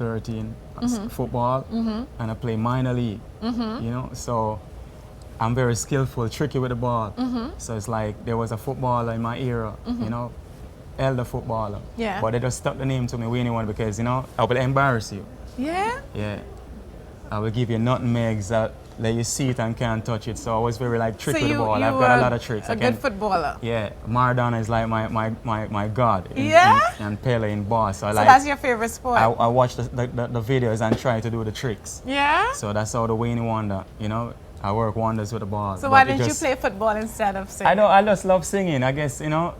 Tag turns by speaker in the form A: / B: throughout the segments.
A: 13 football, and I play minor league. You know, so I'm very skillful, tricky with the ball. So it's like there was a footballer in my era, you know, elder footballer.
B: Yeah.
A: But they just stuck the name to me, Winnie One, because, you know, I will embarrass you.
B: Yeah?
A: Yeah. I will give you nutmegs that let you see it and can't touch it. So I was very like tricky with the ball. I've got a lot of tricks.
B: A good footballer.
A: Yeah. Maradona is like my god in Pele in ball. So, like,
B: that's your favorite sport?
A: I watch the videos and try to do the tricks.
B: Yeah?
A: So that's how the Winnie Wonder, you know, I work wonders with the ball.
B: So why didn't you play football instead of singing?
A: I just love singing. I guess, you know,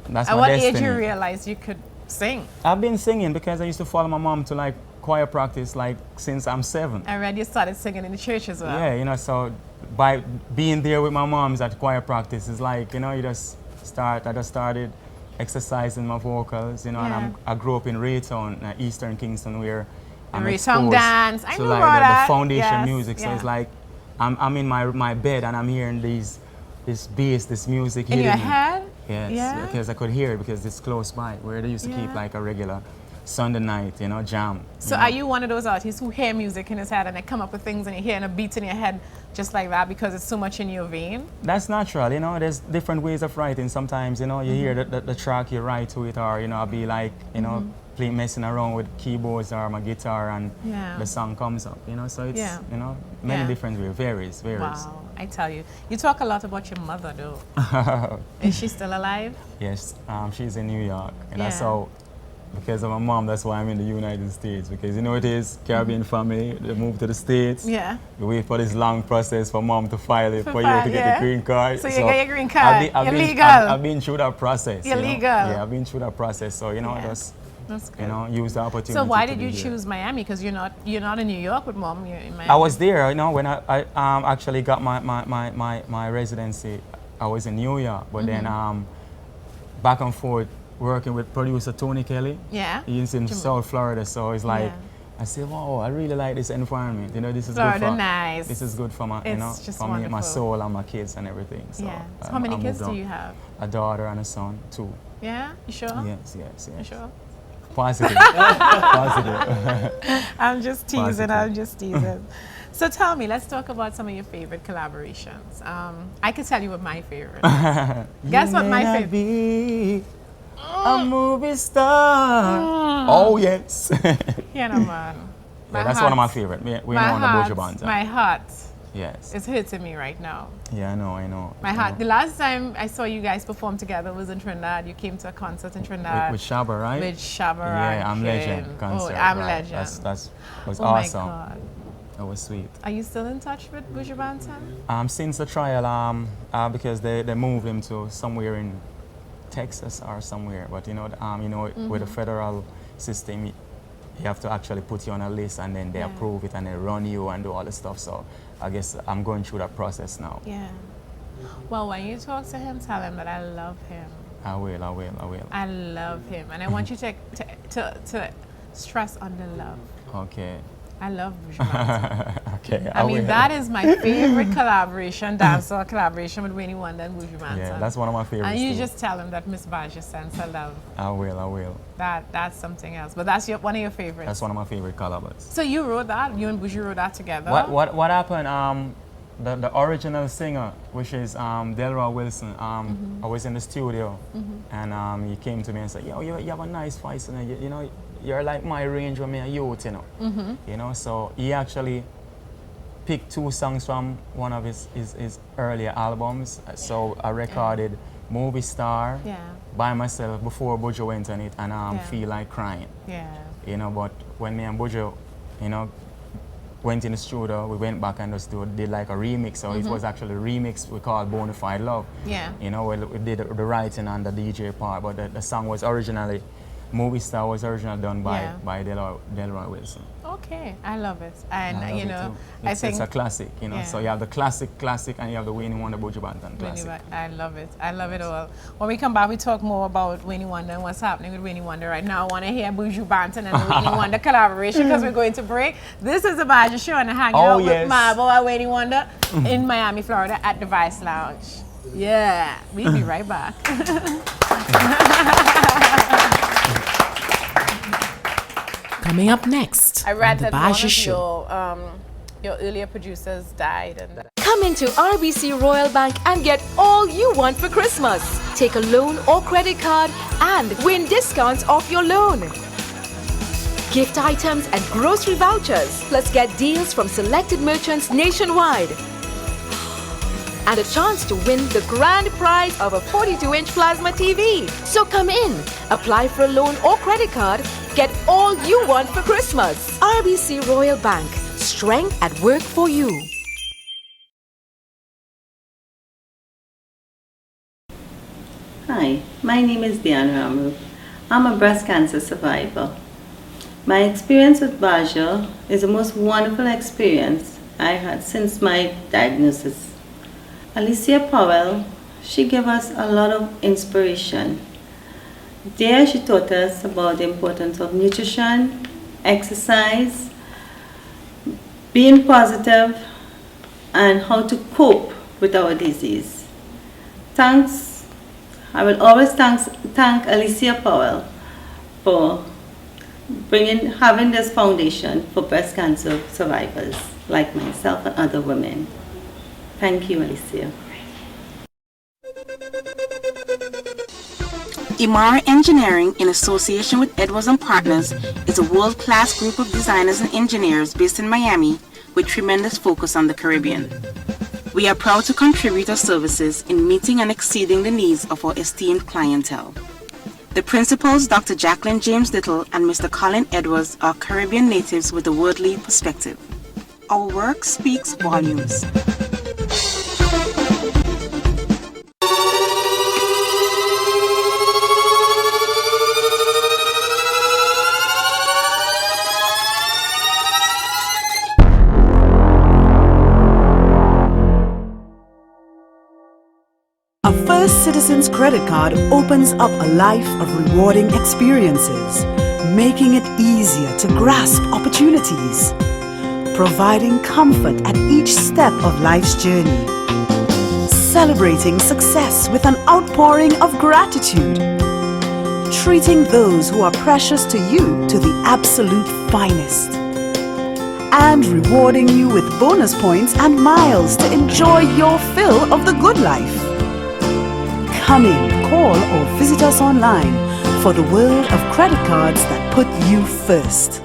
A: that's
B: At
A: my
B: what
A: destiny.
B: age you realized you could sing?
A: I've been singing because I used to follow my mom to like choir practice like since I'm 7.
B: I read you started singing in the church as well.
A: Yeah, you know, so by being there with my moms at choir practice is like, you know, I just started exercising my vocals, you know, and I grew up in Raytown, Eastern Kingston, where I'm
B: Raytown
A: exposed
B: dance. I
A: to
B: know
A: like
B: about that.
A: the foundation
B: Yes,
A: music. So
B: yeah.
A: it's like I'm in my bed and I'm hearing this bass, this music
B: In
A: hitting
B: your
A: me.
B: head?
A: Yes,
B: Yeah.
A: because I could hear it because it's close by, where they used to keep
B: Yeah.
A: like a regular Sunday night, you know, jam.
B: So are you one of those artists who hear music in his head and they come up with things and you're hearing a beat in your head just like that because it's so much in your vein?
A: That's natural, you know, there's different ways of writing. Sometimes, you know, you hear the track, you write to it, or, you know, I'll be like, you know, messing around with keyboards or my guitar and the song comes up, you know, so it's, you know, many different ways, varies.
B: Wow, I tell you. You talk a lot about your mother though. Is she still alive?
A: Yes, she's in New York, and that's
B: Yeah.
A: how, because of my mom, that's why I'm in the United States, because you know it is, Caribbean family, they move to the States.
B: Yeah.
A: You wait for this long process for mom to file it, for you
B: file,
A: to get the green card.
B: So you get your green card, you're legal.
A: I've been through that process.
B: You're
A: you know?
B: legal.
A: Yeah, I've been through that process, so you know,
B: That's good.
A: you know, use the opportunity.
B: So why
A: to
B: did
A: be
B: you
A: here.
B: choose Miami? Because you're not in New York with mom, you're in Miami.
A: I was there, you know, when I actually got my residency. I was in New York, but then back and forth working with producer Tony Kelly.
B: Yeah.
A: He's in South Florida, so it's like, I said, wow, I really like this environment. You know, this is
B: Florida,
A: good for
B: nice.
A: This is good for my, you
B: It's
A: know,
B: just
A: for me, my
B: wonderful.
A: soul and my kids and everything. So,
B: Yeah. So how many
A: I
B: kids
A: moved
B: do
A: on.
B: you have?
A: A daughter and a son, 2.
B: Yeah? You sure?
A: Yes.
B: You sure?
A: Positive. Positive.
B: I'm just teasing.
A: Positive.
B: I'm just teasing. So tell me, let's talk about some of your favorite collaborations. I can tell you what my favorite. Guess what my favorite?
A: Be a movie star. Oh yes.
B: You know, man.
A: Yeah, that's one of my favorite. We know on the Boja Bands.
B: My heart
A: Yes.
B: is hurting me right now.
A: Yeah, I know.
B: My heart. The last time I saw you guys perform together was in Trinidad. You came to a concert in Trinidad.
A: With Shabba, right?
B: With Shabba.
A: Yeah, I'm Legend
B: Oh,
A: concert.
B: I'm
A: right.
B: Legend.
A: That was
B: Oh
A: awesome.
B: my God.
A: That was sweet.
B: Are you still in touch with Buju Banton?
A: Since the trial, because they moved him to somewhere in Texas or somewhere, but you know, with the federal system, you have to actually put you on a list and then they approve it and they run you and do all the stuff. So I guess I'm going through that process now.
B: Yeah. Well, when you talk to him, tell him that I love him.
A: I will.
B: I love him, and I want you to stress on the love.
A: Okay.
B: I love Buju Banton.
A: Okay.
B: I mean,
A: will.
B: that is my favorite collaboration, dancehall collaboration with Winnie Wonder and Buju Banton.
A: Yeah, that's one of my favorites.
B: And you
A: too.
B: just tell him that Miss Basia sends her love.
A: I will.
B: That's something else. But that's one of your favorites.
A: That's one of my favorite collabs.
B: So you wrote that? You and Buju wrote that together?
A: What happened? The original singer, which is Delroy Wilson, I was in the studio and he came to me and said, yo, you have a nice voice, and you know, you're like my range when me a youth, you know. You know, so he actually picked 2 songs from one of his earlier albums. So I recorded Movie Star by myself before Buju went on it, and Feel Like Crying.
B: Yeah.
A: You know, but when me and Buju, you know, went in the studio, we went back and just did like a remix. So it was actually a remix we called Bonafide Love.
B: Yeah.
A: You know, we did the writing and the DJ part, but the song was originally, Movie Star was originally done by Delroy Wilson.
B: Okay, I love it. And
A: I love
B: you
A: it
B: know,
A: too.
B: I think
A: it's a classic, you know.
B: Yeah.
A: So you have the classic, and you have the Winnie Wonder Buju Banton classic.
B: I love it. I love it all. When we come back, we talk more about Winnie Wonder and what's happening with Winnie Wonder right now. I want to hear Buju Banton and the Winnie Wonder collaboration because we're going to break. This is the Baja Show and hanging out with my boy Winnie Wonder in Miami, Florida at the Vice Lounge. Yeah, we'll be right back.
C: Coming up next
B: I read
C: on the
B: that one
C: Basia
B: of
C: Show.
B: your earlier producers died. And
D: Coming to RBC Royal Bank and get all you want for Christmas. Take a loan or credit card and win discounts off your loan. Gift items and grocery vouchers. Plus get deals from selected merchants nationwide. And a chance to win the grand prize of a 42-inch plasma TV. So come in, apply for a loan or credit card, get all you want for Christmas. RBC Royal Bank. Strength at work for you.
E: Hi, my name is Diane Ramu. I'm a breast cancer survivor. My experience with Basia is the most wonderful experience I had since my diagnosis. Alicia Powell, she gave us a lot of inspiration. There she taught us about the importance of nutrition, exercise, being positive, and how to cope with our disease. Thanks, I will always thank Alicia Powell for having this foundation for breast cancer survivors like myself and other women. Thank you, Alicia.
F: Imara Engineering, in association with Edwards & Partners, is a world-class group of designers and engineers based in Miami with tremendous focus on the Caribbean. We are proud to contribute our services in meeting and exceeding the needs of our esteemed clientele. The principals, Dr. Jacqueline James Little and Mr. Colin Edwards, are Caribbean natives with a worldly perspective. Our work speaks volumes.
G: A First Citizens credit card opens up a life of rewarding experiences, making it easier to grasp opportunities, providing comfort at each step of life's journey, celebrating success with an outpouring of gratitude, treating those who are precious to you to the absolute finest, and rewarding you with bonus points and miles to enjoy your fill of the good life. Come in, call or visit us online for the world of credit cards that put you first.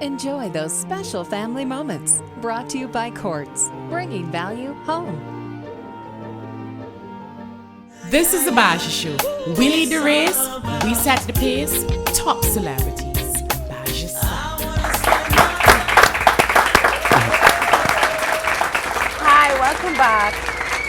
H: Enjoy those special family moments. Brought to you by Courts, bringing value home.
C: This is the Basia Show. We lead the race, we set the pace, top celebrities. Basia Sound.
B: Hi, welcome back.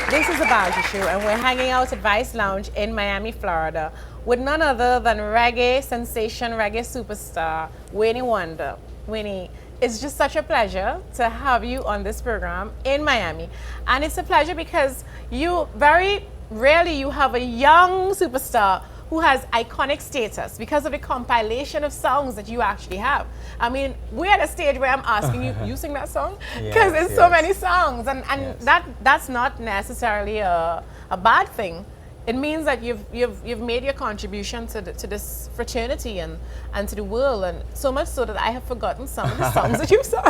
B: This is the Basia Show, and we're hanging out at Vice Lounge in Miami, Florida, with none other than reggae sensation, reggae superstar, Winnie Wonder. Winnie, it's just such a pleasure to have you on this program in Miami. And it's a pleasure because you very rarely you have a young superstar who has iconic status because of the compilation of songs that you actually have. I mean, we're at a stage where I'm asking you, you sing that song? Because there's so many songs, and that's not necessarily a bad thing. It means that you've made your contribution to this fraternity and to the world, and so much so that I have forgotten some of the songs that you've sung.